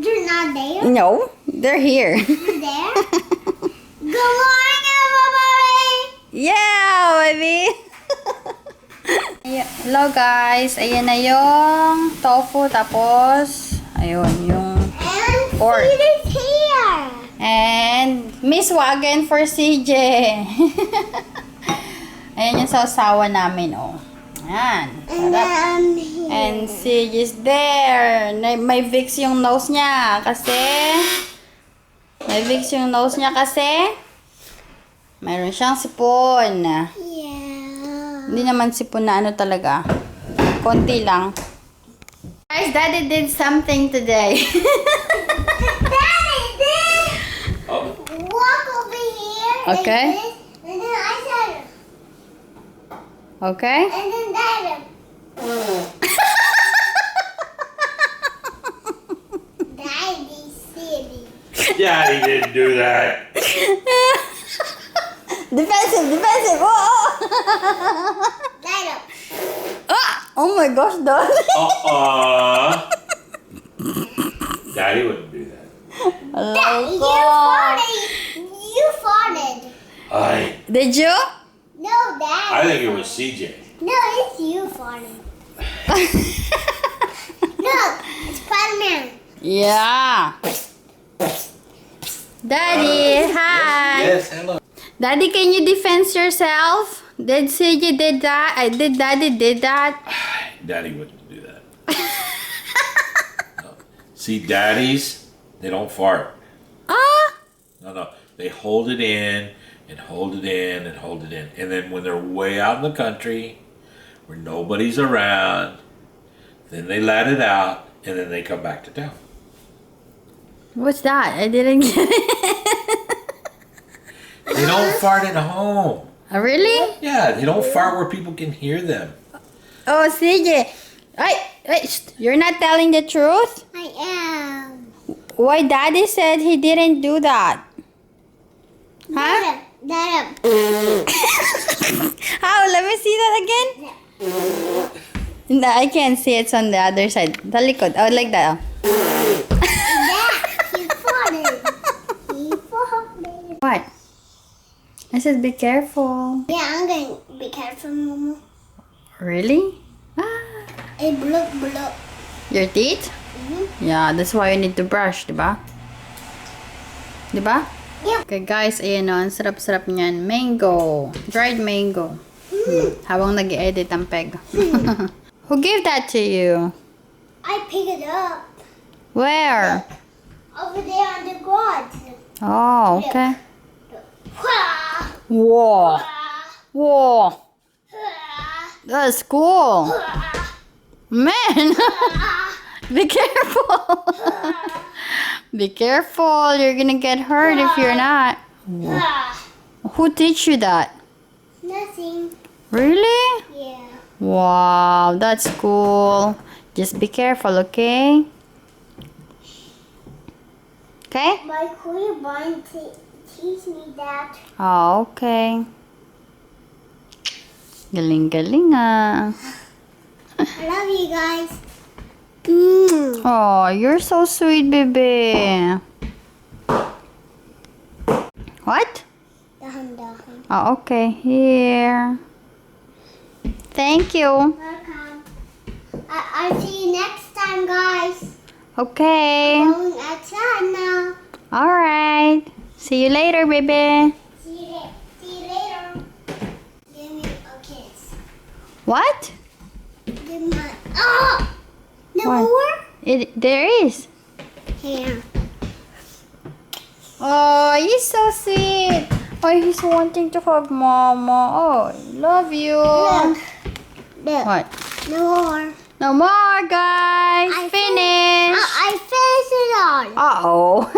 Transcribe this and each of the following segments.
You're not there? No, they're here. You're there? Good morning, everybody! Yeah, baby! Hello guys, ayan na yung tofu, tapos ayun yung And pork. Sid is here! And Miss Wagon for CJ. Ayan yung sausawa namin, oh. Ayan, And sarap. I'm here. And CJ is there. May Vicks yung nose niya kasi mayroon siyang sipon. Yeah. Hindi naman sipon na ano talaga. Konti lang. Guys, Daddy did something today. Daddy did walk over here. Okay. Like this, and then I said, Okay? and then Daddy. Daddy silly. Daddy didn't do that. Defensive. Whoa! Daddy. Ah! Oh my gosh, Daddy. Daddy wouldn't do that. You farted. You farted. Did you? No, Daddy. I think it was CJ. No, it's you farting. Look, it's Spider-Man. Yeah. Daddy, hi. Yes, hello. Daddy, can you defend yourself? Did CJ did that? Did Daddy did that? Daddy wouldn't do that. No. See, daddies, they don't fart. Ah! No. They hold it in and hold it in and hold it in. And then when they're way out in the country where nobody's around, then they let it out and then they come back to town. What's that? I didn't get it. They don't fart at home. Oh, really? Yeah, they don't fart where people can hear them. Oh, CJ. You're not telling the truth? I am. Why Daddy said he didn't do that? Huh? Daddy. How? Let me see that again. No, I can't see. It's on the other side. The likod. Oh, like that. He farted. He farted. What? I said be careful. Yeah, I'm going to be careful, Mama. Really? Ah. It bloop. Your teeth? Yeah, that's why you need to brush, diba? Diba? Yep. Okay guys, ayan o. Ang sarap-sarap niyan. Mango. Dried mango. Habang nag-edit ang peg. Who gave that to you? I pick it up. Where? Over there on the garage. Oh, okay. Wah, Whoa. wah, That's cool. wah, Man. Be careful. Be careful. You're gonna get hurt if you're not. wah. Who teach you that? Nothing. Really? Yeah. Wow, that's cool. Just be careful, okay? Okay? My queen mind teach me that. Oh, okay. Galing-galing ah. I love you guys. Oh, you're so sweet, baby. What? Dahan. Oh, okay. Here. Thank you. Welcome. I'll see you next time, guys. Okay. Going outside now. Alright. See you later, baby. See you later. Give me a kiss. What? Give my. Oh! No What? more? There is. Here. Oh, he's so sweet. Oh, he's wanting to hug Mama. Oh, love you. Look. What? No more. No more, guys. Finish. I finished it all. Uh-oh.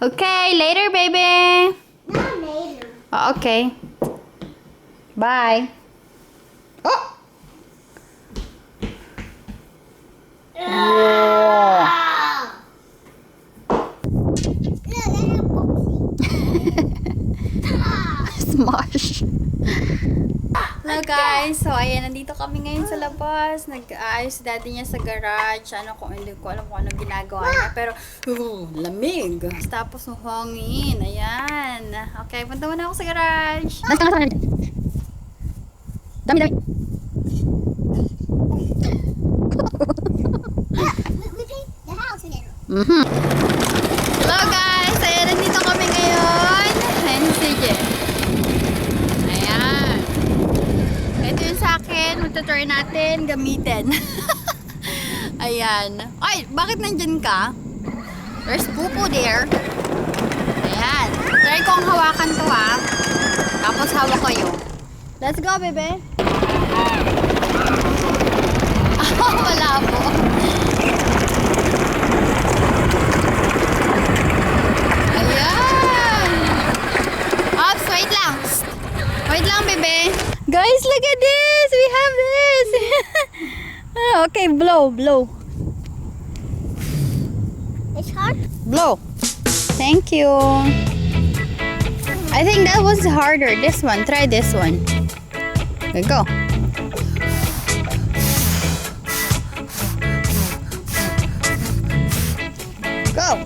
Okay, later, baby. Not later. Oh, okay. Bye. Oh. Whoa. Look, I have boxing. Smash. Hello guys! So ayan, nandito kami ngayon sa labas. Nag-aayos si daddy niya sa garage. Hindi ko alam kung ano ginagawa niya. Pero, lamig. Tapos hangin. Ayan. Okay, punta muna ako sa garage. Dami. Hello guys! Ayan, nandito kami ngayon. Ayan si CJ. Ayan. Ito yung sa akin. Magta-try natin gamitin. Ayan. Ay, bakit nandyan ka? There's pupo there. Ayan. Try kong hawakan to ha. Tapos hawak kayo. Let's go, bebe. Wala po. Ayan. Ops, wait lang. Wait lang, bebe. Guys, look at this. We have this. Okay, blow. It's hard. Blow. Thank you. I think that was harder. This one. Try this one. There you go. Go.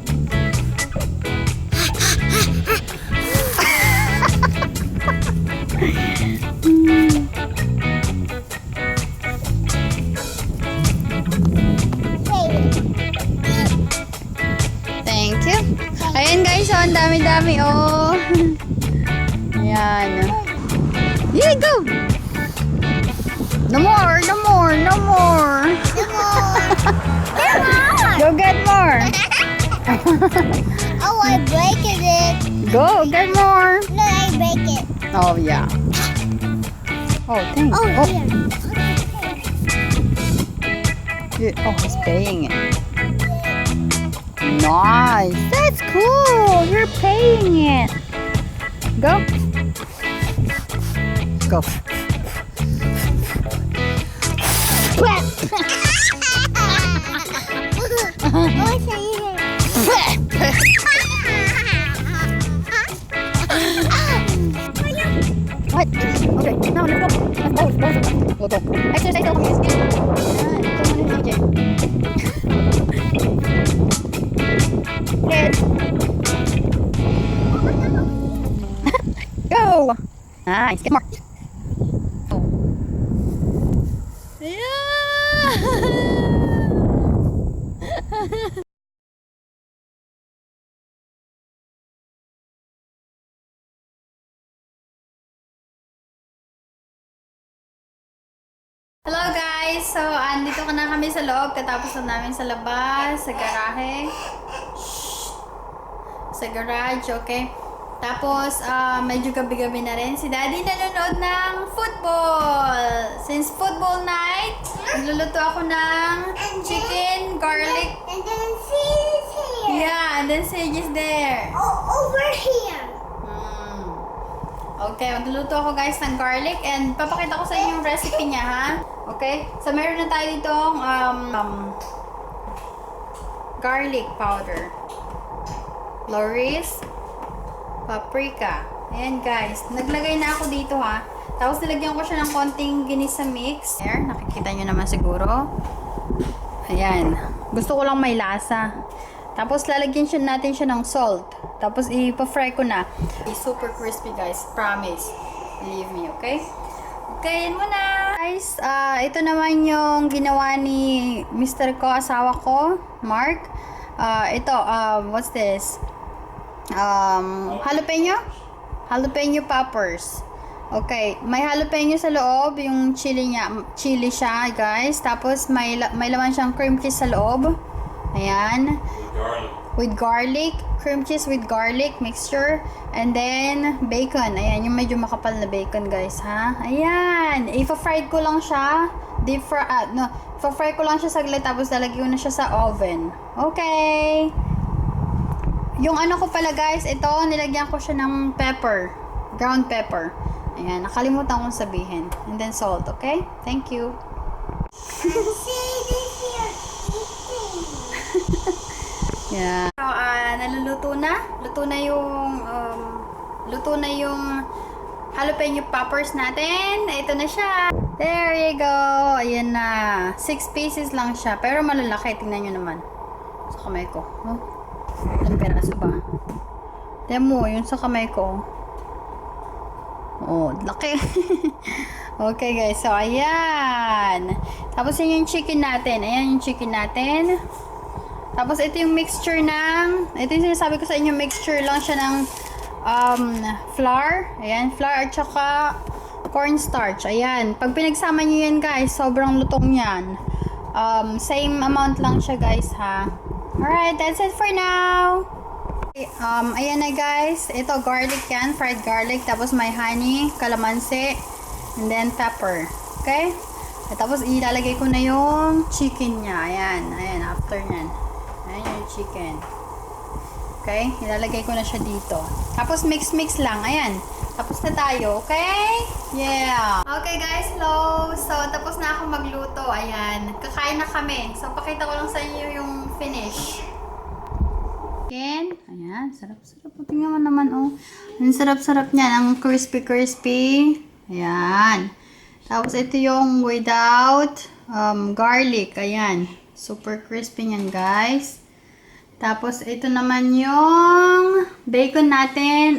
Thank you. Ayan guys, oh, ang dami-dami, oh. Ayan. Yeah, go. No more. Go get more. Oh, I break it. Go get more. No, I break it. Oh, yeah. Oh, thanks. Oh, Oh, here. he's paying it. Nice. That's cool. You're paying it. Go. Go. What? Okay, now let's go. Let's go. Go. Exercise daw kami. Sige. Ayan, ito muna si CJ. Good. Go. Nice. Get more. Yeah. Hello guys! So, andito ka na kami sa loob. Katapos na namin sa labas, sa garahe. Sa garage, okay? Tapos, medyo gabi-gabi na rin. Si Daddy nanonood ng football. Since football night, nagluluto ako ng chicken, garlic. And then she's here. Yeah, and then ZIGGYS there. Oh, over here. Okay, magluluto ako guys ng garlic and papakita ko sa inyo yung recipe niya, ha? Okay? So, meron na tayo ditong garlic powder. Loris, paprika. Ayan guys. Naglagay na ako dito, ha? Tapos nilagyan ko siya ng konting ginisa mix. There, nakikita nyo naman siguro. Ayan. Gusto ko lang may lasa. Tapos lalagyan natin siya ng salt. Tapos ipa-fry ko na. It's super crispy guys. Promise. Believe me, okay? Okay, yan muna. Guys, ito naman yung ginawa ni Mr. ko, asawa ko, Mark. What's this? Jalapeno? Jalapeno peppers. Okay, may jalapeno sa loob, yung chili niya, chili siya, guys. Tapos may laman siyang cream cheese sa loob. Ayan. With garlic, cream cheese with garlic mixture, and then bacon. Ayan, yung medyo makapal na bacon, guys, ha? Ayan. Ipa-fry ko lang siya. Ipa-fry ko lang siya saglit, tapos lalagyan ko na siya sa oven. Okay. Yung ano ko pala, guys, ito, nilagyan ko siya ng pepper. Ground pepper. Ayan, nakalimutan kong sabihin. And then salt, okay? Thank you. Yeah. So, naluluto na. Luto na yung jalapeno poppers natin. Ito na siya. There you go. Ayan na. 6 pieces lang siya. Pero malalaki. Tingnan nyo naman. Sa kamay ko. Oh. Ilang peraso ba? Tingnan mo, yun sa kamay ko. Oh, laki. Okay guys, so ayan. Tapos yun yung chicken natin. Ayan yung chicken natin. Tapos ito yung mixture ng, ito yung sinasabi ko sa inyo, mixture lang siya ng flour. Ayan, flour at saka cornstarch. Ayan, pag pinagsama nyo yan guys, sobrang lutong yan. Same amount lang siya guys ha. Alright, that's it for now. Ayan na guys, ito garlic yan, fried garlic, tapos may honey, calamansi, and then pepper. Okay? At tapos ilalagay ko na yung chicken niya. Ayan, ayan, after nyan. Ayan yung chicken. Okay? Ilalagay ko na siya dito. Tapos mix lang. Ayan. Tapos na tayo. Okay? Yeah. Okay guys, hello. So, tapos na ako magluto. Ayan. Kakain na kami. So, pakita ko lang sa inyo yung finish. Ayan. Ayan. Sarap-sarap. Tingnan mo naman, oh. Ang sarap-sarap niyan. Ang crispy-crispy. Ayan. Tapos, ito yung without garlic. Ayan. Super crispy niyan, guys. Tapos, ito naman yung bacon natin.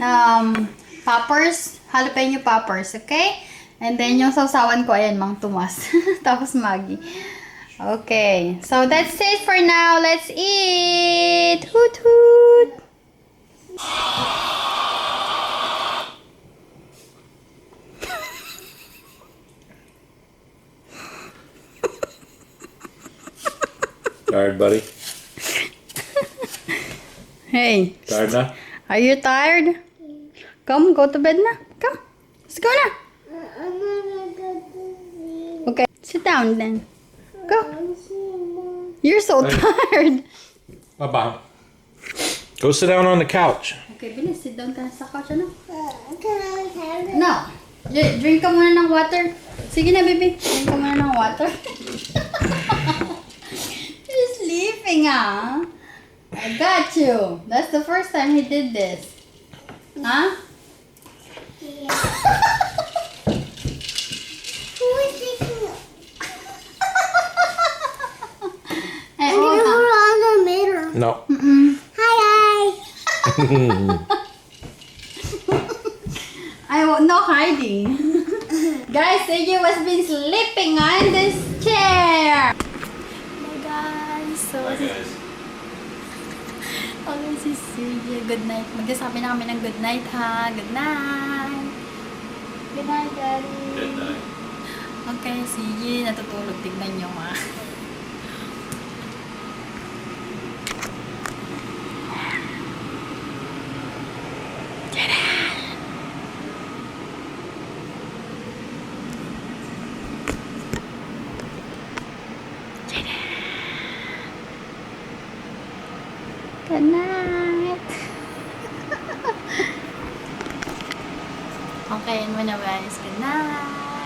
Poppers. Jalapeno poppers. Okay? And then, yung sausawan ko, ayan, Mang Tomas. Tapos, Maggie. Okay. So, that's it for now. Let's eat! Hoot, hoot! Tired, buddy? Hey. Tired now? Are you tired? Come, go to bed na. Come. Let's go na. Okay. Sit down then. Go. You're so tired. Bye-bye. Go sit down on the couch. Okay, bilis. Sit down ka na sa couch, ano? No. Drink ka muna ng water. Sige na, baby. Drink ka muna ng water. You're sleeping, ah. I got you. That's the first time he did this. Huh? Yeah. Who is taking? Eh, I'm gonna hold on the mirror. No. Hi. No hiding. Guys, Ziggy was been sleeping on this chair. Hey guys, so guys. okay, si Ziggy, good night. Magsasabi na kami ng good night ha. Good night. Good night, Daddy. Good night. Okay, si Ziggy natutulog. Tignan nyo ha. Good night. Okay, yun muna guys. Good night.